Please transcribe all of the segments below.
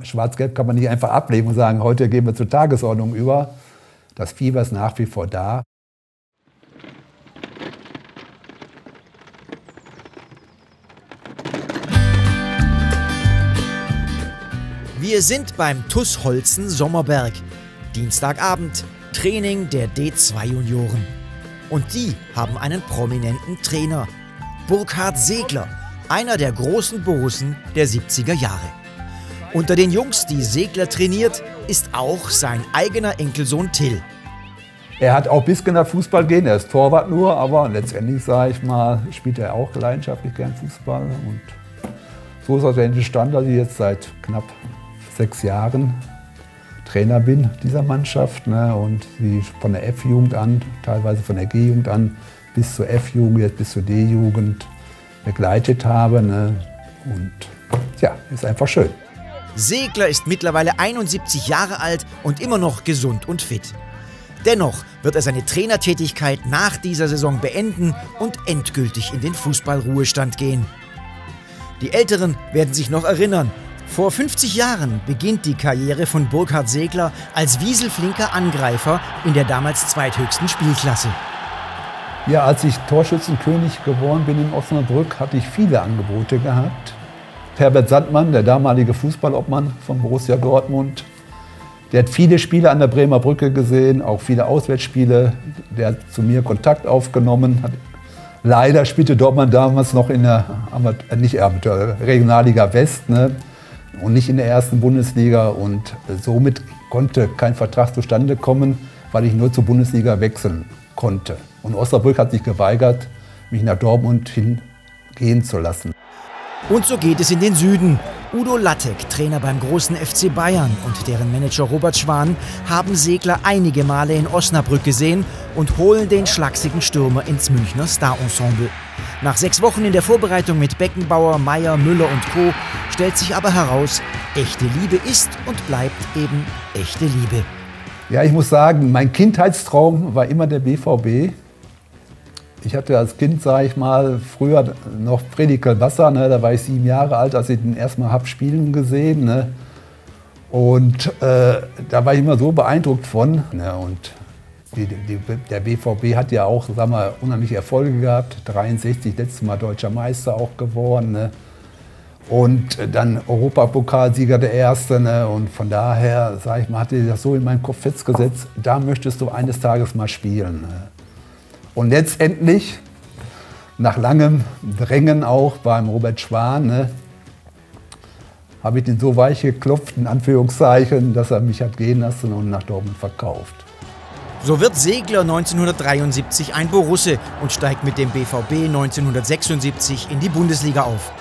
Schwarz-Gelb kann man nicht einfach ablegen und sagen, heute gehen wir zur Tagesordnung über. Das Fieber ist nach wie vor da. Wir sind beim TuS Holzen Sommerberg. Dienstagabend, Training der D2-Junioren. Und die haben einen prominenten Trainer. Burkhard Segler, einer der großen Borussen der 70er Jahre. Unter den Jungs, die Segler trainiert, ist auch sein eigener Enkelsohn Till. Er hat auch ein bisschen nach Fußball gehen, er ist Torwart nur, aber letztendlich, sage ich mal, spielt er auch leidenschaftlich gern Fußball. Und so ist es entstanden, dass ich jetzt seit knapp 6 Jahren Trainer bin dieser Mannschaft, ne, und sie von der F-Jugend an, teilweise von der G-Jugend an, bis zur F-Jugend, jetzt bis zur D-Jugend begleitet habe. Ne, und ja, ist einfach schön. Segler ist mittlerweile 71 Jahre alt und immer noch gesund und fit. Dennoch wird er seine Trainertätigkeit nach dieser Saison beenden und endgültig in den Fußballruhestand gehen. Die Älteren werden sich noch erinnern. Vor 50 Jahren beginnt die Karriere von Burkhard Segler als wieselflinker Angreifer in der damals zweithöchsten Spielklasse. Ja, als ich Torschützenkönig geworden bin in Osnabrück, hatte ich viele Angebote gehabt. Herbert Sandmann, der damalige Fußballobmann von Borussia Dortmund, der hat viele Spiele an der Bremer Brücke gesehen, auch viele Auswärtsspiele. Der hat zu mir Kontakt aufgenommen. Leider spielte Dortmund damals noch in der Regionalliga West, ne? Und nicht in der ersten Bundesliga. Und somit konnte kein Vertrag zustande kommen, weil ich nur zur Bundesliga wechseln konnte. Und Osnabrück hat sich geweigert, mich nach Dortmund hingehen zu lassen. Und so geht es in den Süden. Udo Lattek, Trainer beim großen FC Bayern, und deren Manager Robert Schwan haben Segler einige Male in Osnabrück gesehen und holen den schlachsigen Stürmer ins Münchner Star-Ensemble. Nach 6 Wochen in der Vorbereitung mit Beckenbauer, Meier, Müller und Co. stellt sich aber heraus, echte Liebe ist und bleibt eben echte Liebe. Ja, ich muss sagen, mein Kindheitstraum war immer der BVB. Ich hatte als Kind, sage ich mal, früher noch Predikel Wasser, ne, da war ich 7 Jahre alt, als ich den erstmal habe spielen gesehen. Ne. Und da war ich immer so beeindruckt von. Ne, und der BVB hat ja auch, sagen wir, unheimliche Erfolge gehabt. 63, letztes Mal Deutscher Meister auch geworden. Ne. Und dann Europapokalsieger der Erste. Ne. Und von daher, sage ich mal, hatte ich das so in meinen Kopf festgesetzt, da möchtest du eines Tages mal spielen. Ne. Und letztendlich, nach langem Drängen auch beim Robert Schwan, ne, habe ich den so weich geklopft, in Anführungszeichen, dass er mich hat gehen lassen und nach Dortmund verkauft. So wird Segler 1973 ein Borusse und steigt mit dem BVB 1976 in die Bundesliga auf.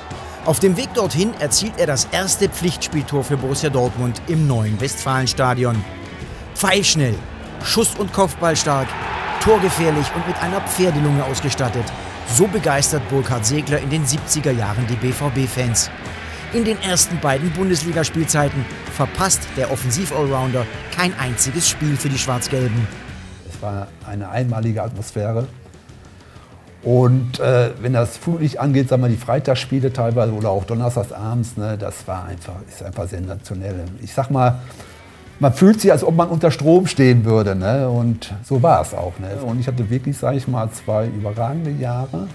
Auf dem Weg dorthin erzielt er das erste Pflichtspieltor für Borussia Dortmund im neuen Westfalenstadion. Pfeilschnell, Schuss- und Kopfballstark, torgefährlich und mit einer Pferdelunge ausgestattet. So begeistert Burkhard Segler in den 70er Jahren die BVB-Fans. In den ersten beiden Bundesligaspielzeiten verpasst der Offensiv-Allrounder kein einziges Spiel für die Schwarz-Gelben. Es war eine einmalige Atmosphäre. Und wenn das Flutlicht angeht, sagen wir die Freitagsspiele teilweise oder auch donnerstags abends, ne, das war ist einfach sensationell. Ich sag mal, man fühlt sich, als ob man unter Strom stehen würde, ne? Und so war es auch. Ne? Und ich hatte wirklich, sage ich mal, 2 überragende Jahre.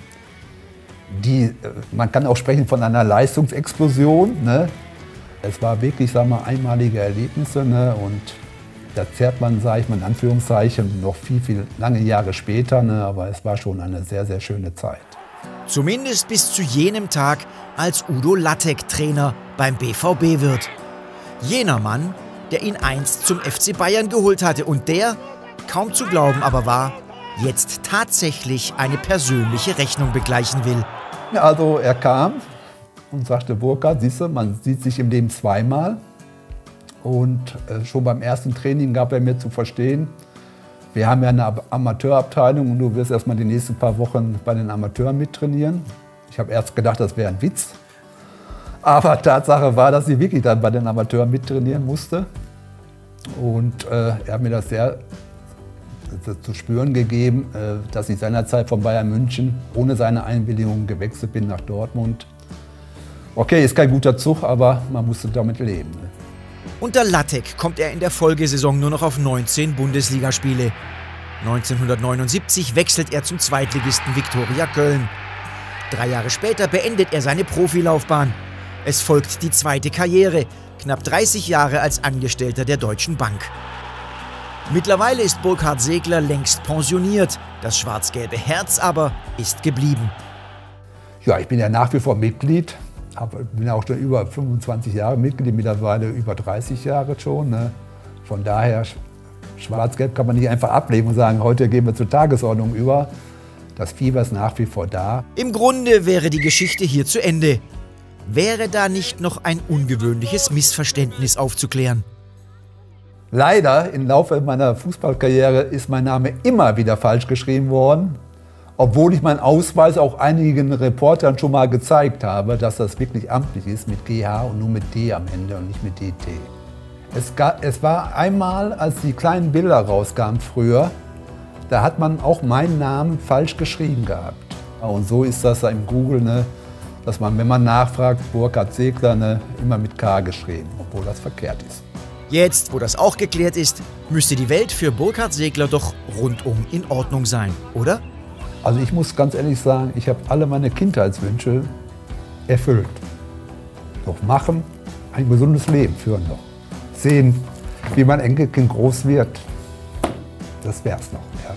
Man kann auch sprechen von einer Leistungsexplosion. Ne? Es war wirklich, sagen wir, einmalige Erlebnisse. Ne? Und da zerrt man, sage ich mal in Anführungszeichen, noch viel lange Jahre später. Ne? Aber es war schon eine sehr, sehr schöne Zeit. Zumindest bis zu jenem Tag, als Udo Lattek Trainer beim BVB wird. Jener Mann, der ihn einst zum FC Bayern geholt hatte und der, kaum zu glauben aber wahr, jetzt tatsächlich eine persönliche Rechnung begleichen will. Ja, also er kam und sagte, Burkhard, siehst du, man sieht sich im Leben zweimal. Und schon beim ersten Training gab er mir zu verstehen, wir haben ja eine Amateurabteilung und du wirst erst mal die nächsten paar Wochen bei den Amateuren mittrainieren. Ich habe erst gedacht, das wäre ein Witz. Aber Tatsache war, dass ich wirklich dann bei den Amateuren mittrainieren musste. Und er hat mir das sehr zu spüren gegeben, dass ich seinerzeit von Bayern München ohne seine Einwilligung gewechselt bin nach Dortmund. Okay, ist kein guter Zug, aber man musste damit leben. Unter Lattek kommt er in der Folgesaison nur noch auf 19 Bundesligaspiele. 1979 wechselt er zum Zweitligisten Viktoria Köln. 3 Jahre später beendet er seine Profilaufbahn. Es folgt die zweite Karriere, knapp 30 Jahre als Angestellter der Deutschen Bank. Mittlerweile ist Burkhard Segler längst pensioniert, das schwarz-gelbe Herz aber ist geblieben. Ja, ich bin ja nach wie vor Mitglied, bin auch schon über 25 Jahre Mitglied, mittlerweile über 30 Jahre schon. Ne? Von daher, schwarz-gelb kann man nicht einfach ablegen und sagen, heute gehen wir zur Tagesordnung über. Das Fieber ist nach wie vor da. Im Grunde wäre die Geschichte hier zu Ende. Wäre da nicht noch ein ungewöhnliches Missverständnis aufzuklären? Leider im Laufe meiner Fußballkarriere ist mein Name immer wieder falsch geschrieben worden, obwohl ich meinen Ausweis auch einigen Reportern schon mal gezeigt habe, dass das wirklich amtlich ist mit GH und nur mit D am Ende und nicht mit DT. Es war einmal, als die kleinen Bilder rauskamen früher, da hat man auch meinen Namen falsch geschrieben gehabt. Und so ist das im Google, ne, dass man, wenn man nachfragt, Burkhard Segler, ne, immer mit K geschrieben, obwohl das verkehrt ist. Jetzt, wo das auch geklärt ist, müsste die Welt für Burkhard Segler doch rundum in Ordnung sein, oder? Also ich muss ganz ehrlich sagen, ich habe alle meine Kindheitswünsche erfüllt. Noch machen, ein gesundes Leben führen noch. Sehen, wie mein Enkelkind groß wird. Das wär's noch. Ja.